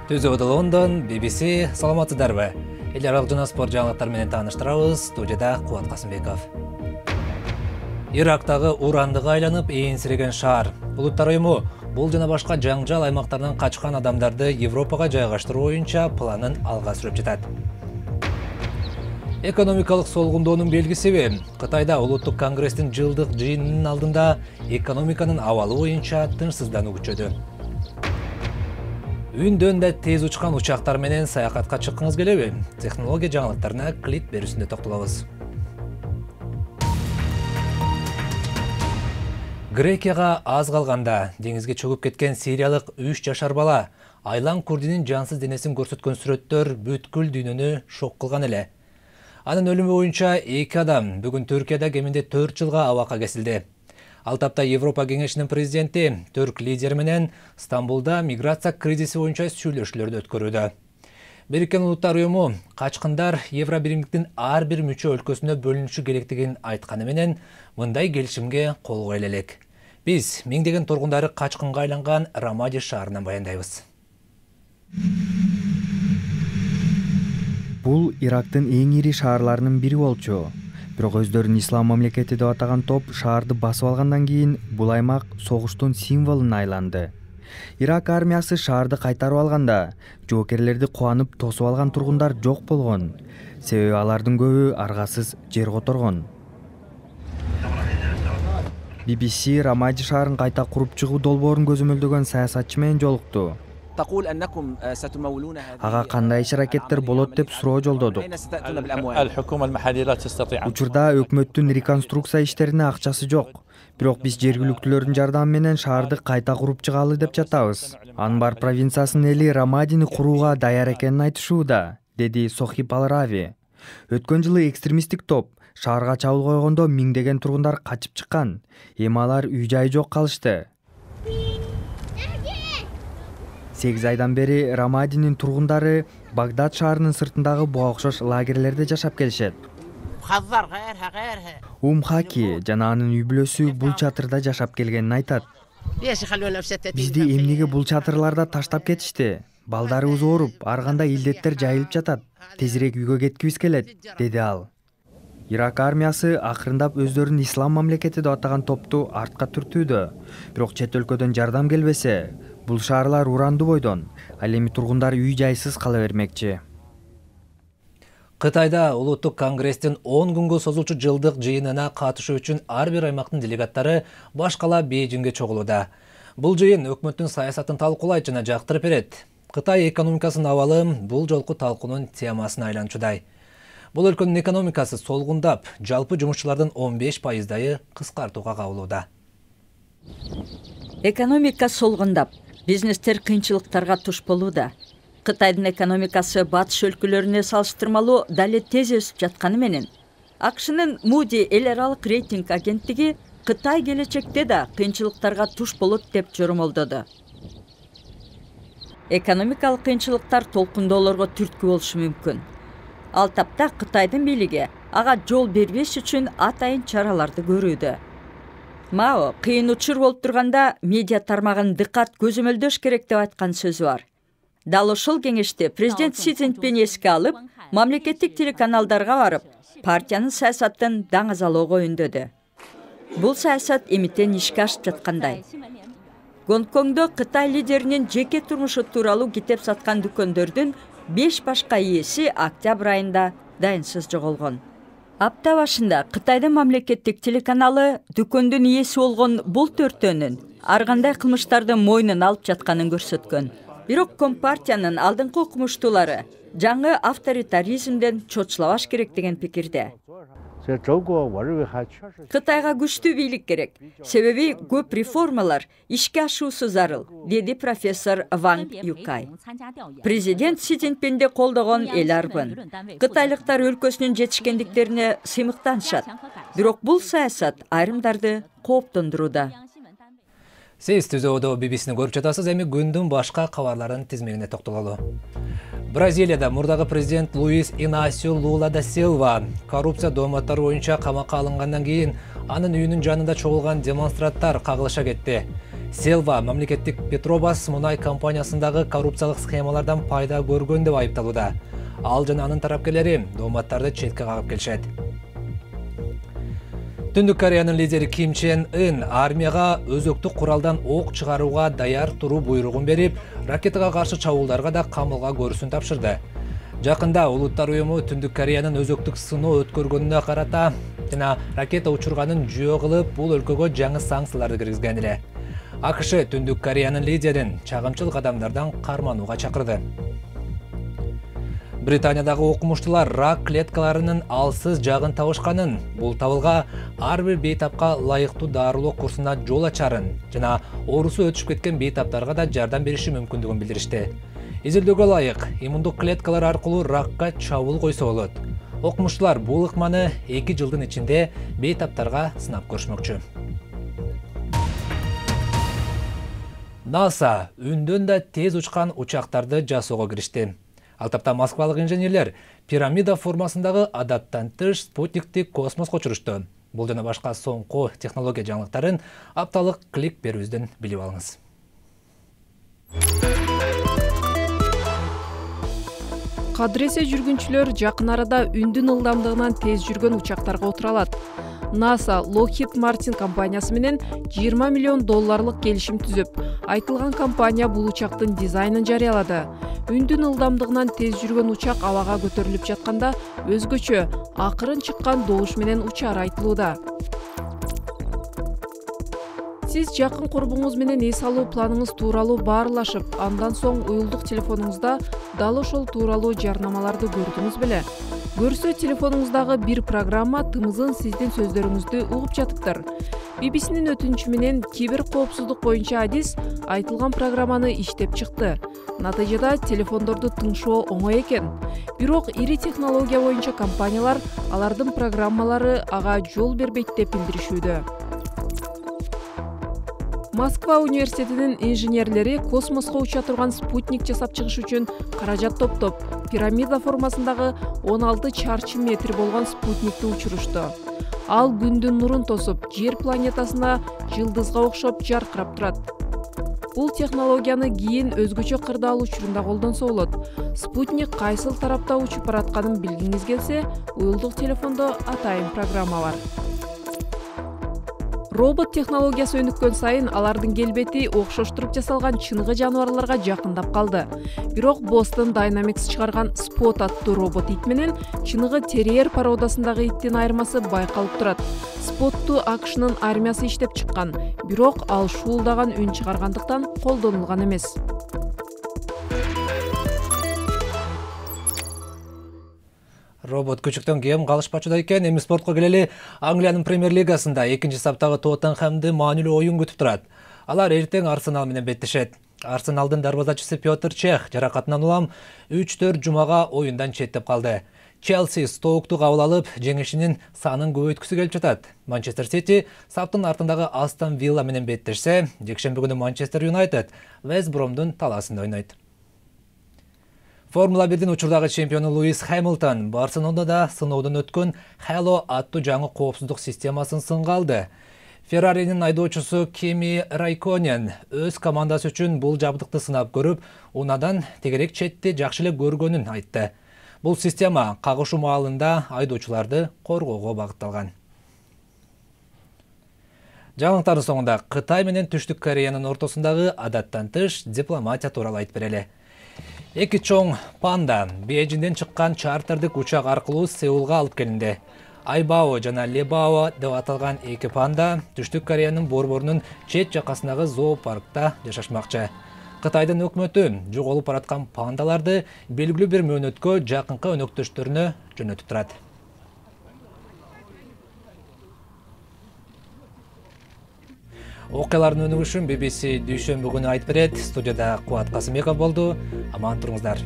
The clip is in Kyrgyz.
Түзөөдө Лондон, BBC, саламатсыздарбы. Эл аралык жана спорт жаңылыктары менен тааныштырабыз. Студияда Кубат Касымбеков. Ирактагы урандыга айланып ээнсиреген шаар. Булуттар уюму бул жана башка жаңжал аймактарынан качкан адамдарды Европага жайгаштыруу боюнча планын алга сүрүп жатат. Экономикалык солгундоонун белгисиби? Кытайда улуттук конгресстин жылдык жыйынынын алдында экономиканын абалы боюнча тынчсыздануу күчөдү. Үндөн тез учкан учактар менен саякатка чыккыңыз келеби? Технология жаңылыктарына клип берүүсүндө токтолобуз. Грекияга аз калганда деңизге чөгүп кеткен сириялык 3 жашар бала Айлан Курдинин жансыз денесин көрсөткөн сүрөттөр бүткүл дүйнөнү шок кылган эле. Анын өлүмү боюнча 2 адам бүгүн Түркияда кеминде 4 жылга абакка кесилди. Ал тапта Европа кеңешинин президенти түрк лидери менен Стамбулда миграция кризиси боюнча сүйлөшүүлөрдү өткөрүүдө. Бириккен Улуттар уюму качкындар Евро биримдиктин ар бир мүчө өлкөсүнө бөлүнүшү керектигин айтканы менен мындай келишимге кол коюла элек. Биз миңдеген тургундары качкынга айланган Рамади шаарынан баяндайбыз. Бул Ирактын эң ири шаарларынын бири болчу. Бирок өздөрүн ислам мамлекети деп атаган топ шаарды басып алгандан кийин бул аймак согуштун символуна айланды. Ирак армиясы шаарды кайтарып алганда жоокерлерди кубанып тосуп алган тургундар жок болгон. Себеби алардын көбү аргасыз жер которгон. BBC Рамади шаарын кайта куруп чыгуу долбоорун көзөмөлдөгөн саясатчы менен жолукту. Ага кандай иш-аракеттер болот деп суроо жолдодук. Учурда өкмөттүн реконструкция иштерине акчасы жок. Бирок биз жергиликтүүлөрдүн жардамы менен шаарды кайта куруп чыгалы деп жатабыз. Анбар провинциясынын эли Рамадини курууга даяр экенин айтышууда, деди Сохиб Ал-Рави. Өткөн жылы экстремисттик топ шаарга чабуул койгондо миңдеген тургундар качып чыккан. Эми алар үй-жай жок калышты. 8 айдан бери Рамадинин тургундары Багдад шаарынын сыртындагы буга окшош лагерлерде жашап келишет. Хаки жана анын үй бүлөсү бул чатырда жашап келгенин айтат. Бизди эмнеге бул чатырларда таштап кетишти? Балдарыбыз ооруп, ар кандай илдеттер жайылып жатат. Тезирээк үйгө кеткибиз келет, деди ал. Ирак армиясы акырындап өздөрүн ислам мамлекети деп атаган топту артка түртүүдө. Бирок чет өлкөдөн жардам келбесе, бул шаарлар урандуу бойдон, ал эми тургундар үй-жайсыз кала бермекчи. Кытайда улуттук конгресстин 10 күнгө созулчу жылдык жыйынына катышуу үчүн ар бир аймактын делегаттары башкала Бейжиңге чогулууда. Бул жыйын өкмөттүн саясатын талкуулайт жана жактырып берет. Кытай экономикасынын абалы бул жолку талкуунун темасына айланчудай. Бул өлкөнүн экономикасы солгундап, жалпы жумушчулардын 15%-дайы кыскартууга кабылууда. Экономика солгундап, бизнестер кыйынчылыктарга туш болууда. Кытайдын экономикасы батыш өлкөлөрүнө салыштырмалуу дали тез өсүп жатканы менен, АКШнын Moody эл аралык рейтинг агенттиги Кытай келечекте да кыйынчылыктарга туш болот деп жоромолдоду. Экономикалык кыйынчылыктар толкундоолорго түрткү болушу мүмкүн. Ал тапта Кытайдын бийлиги ага жол бербеш үчүн атайын чараларды көрүүдө. Мао кыйын учур болуп турганда медиа тармагын дыккат көзөмөлдөш керек деп айткан сөзү бар. Дал ошол кеңеште президент Си Цзиньпин эске алып, мамлекеттик телеканалдарга барып, партиянын саясатын даңазалоого үндөдү. Бул саясат эмитен ишке ашып жаткандай. Гонконгдо Кытай лидеринин жеке турмушу тууралуу китеп саткан дүкөндөрдүн 5 башка ээси октябрь айында дайынсыз жоголгон. Апта башында Кытайдын мамлекеттик телеканалы дүкөндүн ээси болгон бул төртөөнүн ар кандай кылмыштарды мойнуна алып жатканын көрсөткөн. Бирок Компартиянын алдыңкы окумуштуулары жаңы авторитаризмден чочулабаш керек деген пикирде. Кытайга күчтүү бийлик керек, себеби көп реформалар ишке ашуусу зарыл, деди профессор Ванг Юкай. Президент Си Цзиньпинди колдогон эл арбын. Кытайлыктар өлкөсүнүн жетишкендиктерине сыймыктанышат. Бирок бул саясат айрымдарды кооптондурууда. Сиз түзөөдө BBC-ни көрүп жатасыз, эми күндүн башка кабарларын тизмегине токтололу. Бразилияда мурдагы президент Луис Инасио Лула да Силва коррупция дооматтары боюнча камакка алынгандан кийин анын үйүнүн жанында чогулган демонстранттар кагылыша кетти. Селва мамлекеттик Петробас мунай компаниясындагы коррупциялык схемалардан пайда көргөн деп айыпталууда. Ал жана анын тарапкерлери дооматтарды четке кагып келишет. Түндүк Кореянын лидери Ким Чен Ын армияга өзөктүк куралдан ок чыгарууга даяр туруу буйругун берип, ракетага каршы чабуулдарга да камылга көрүүсүн тапшырды. Жакында Улуттар уюму Түндүк Кореянын өзөктүк сыноо өткөргөнүнө карата жана ракета учурганын жөө кылып, бул өлкөгө жаңы санкцияларды киргизген эле. АКШ Түндүк Кореянын лидерин чагымчыл кадамдардан карманууга чакырды. Британиядагы окумуштуулар рак клеткаларынын алсыз жагын табышканын, бул табылга ар бир бейтапка лайыктуу дарылоо курсуна жол ачарын жана оорусу өтүшүп кеткен бейтаптарга да жардам бериши мүмкүндүгүн билдиришти. Изилдөөгө ылайык, иммундук клеткалар аркылуу ракка чабуул койсо болот. Окумуштуулар бул ыкманы 2 жылдын ичинде бейтаптарга сынап көрүшмөкчү. НАСА үндөн да тез учкан учактарды жасоого киришти. Ал тапта москвалык инженерлер пирамида формасындагы адаттан тыш спутникти космоско учурушту. Бул жана башка соңку технология жаңылыктарын апталык клик берүүбүздөн билип алыңыз. Кадыресе жүргүнчүлөр жакын арада үндүн ылдамдыгынан тез жүргөн учактарга отура алат. НАСА Lockheed Martin компаниясы менен 20 миллион долларлык келишим түзүп, айтылган компания бул учактын дизайнын жарыялады. Үндүн ылдамдыгынан тез жүргөн учак абага көтөрүлүп жатканда өзгөчө акырын чыккан добуш менен учар айтылууда. Сиз жакын курбуңуз менен эс алуу планыңыз тууралуу баарлашып, андан соң уюлдук телефонуңузда дал ошол тууралуу жарнамаларды көрдүңүз беле? Көрсө телефонуңуздагы бир программа тымызын сиздин сөздөрүңүздү угуп жатыптыр. BBC-нин өтүнүчү менен кибер коопсуздук боюнча адис айтылган программаны иштеп чыкты. Натыйжада телефондорду тыңшоо оңой экен. Бирок ири технология боюнча компаниялар алардын программалары ага жол бербейт деп билдиришүүдө. Москва университетинин инженерлери космоско уча турган спутник жасап чыгыш үчүн каражат топтоп, пирамида формасындагы 16 чарчы метр болгон спутникти учурушту. Ал күндүн нурун тосуп, жер планетасына жылдызга окшоп жаркырап турат. Бул технологияны кийин өзгөчө кырдаал учурунда колдонсо болот. Спутник кайсыл тарапта учуп баратканын билгиңиз келсе, уюлдук телефондо атайын программа бар. Робот технологиясы өнүккөн сайын алардын келбети окшоштуруп жасалган чыныгы жаныбарларга жакындап калды. Бирок Boston Dynamics чыгарган Spot аттуу робот ит менен чыныгы терьер породасындагы иттин айырмасы байкалып турат. Spot'ту АКШнын армиясы иштеп чыккан, бирок ал шуулдаган үн чыгаргандыктан колдонулган эмес. Робот күчүктөн кем калышпачуда экен. Эми спортко келели. Англиянын премьер лигасында 2-нчи саптагы Тоттенхэмди маанилүү оюн күтүп турат. Алар эртең Арсенал менен беттешет. Арсеналдын дарбазачысы Пётр Чех жаракатынан улам 3-4 жумага оюндан четтеп калды. Челси Стоукту кабыл алып, жеңишинин санын көбөйткүсү келип жатат. Манчестер Сити саптын артындагы Астон Вилла менен беттешсе, жекшемби күнү Манчестер Юнайтед Вест Бромдун талаасында ойнойт. Формула 1-дин учурдагы чемпиону Луис Хэмилтон Барселонада сыноодон өткөн Halo аттуу жаңы коопсуздук системасын сынга алды. Ферраринин айдоочусу Кими Райконен өз командасы үчүн бул жабдыкты сынап көрүп, унадан тегерек четти жакшы эле көргөнүн айтты. Бул система кагышуу маалында айдоочуларды коргоого багытталган. Жаңылыктардын соңунда Кытай менен Түштүк Кореянын ортосундагы адаттан тыш дипломатия тууралуу айтып берели. Эки чоң панда Бейжиңден чыккан чартердик учак аркылуу Сеулга алып келинди. Айбао жана Лебао деп аталган эки панда Түштүк Кореянын борборунун чет жакасындагы зоопаркта жашашмакчы. Кытайдын өкмөтү жоголуп бараткан пандаларды белгилүү бир мөөнөткө жакынкы өнөктөштөрүнө жөнөтүп турат. Окуялардын өнүгүшүн BBC дүйшөмбү күнү айтып берет. Студияда Кубат Касымбеков болду. Аман туруңуздар.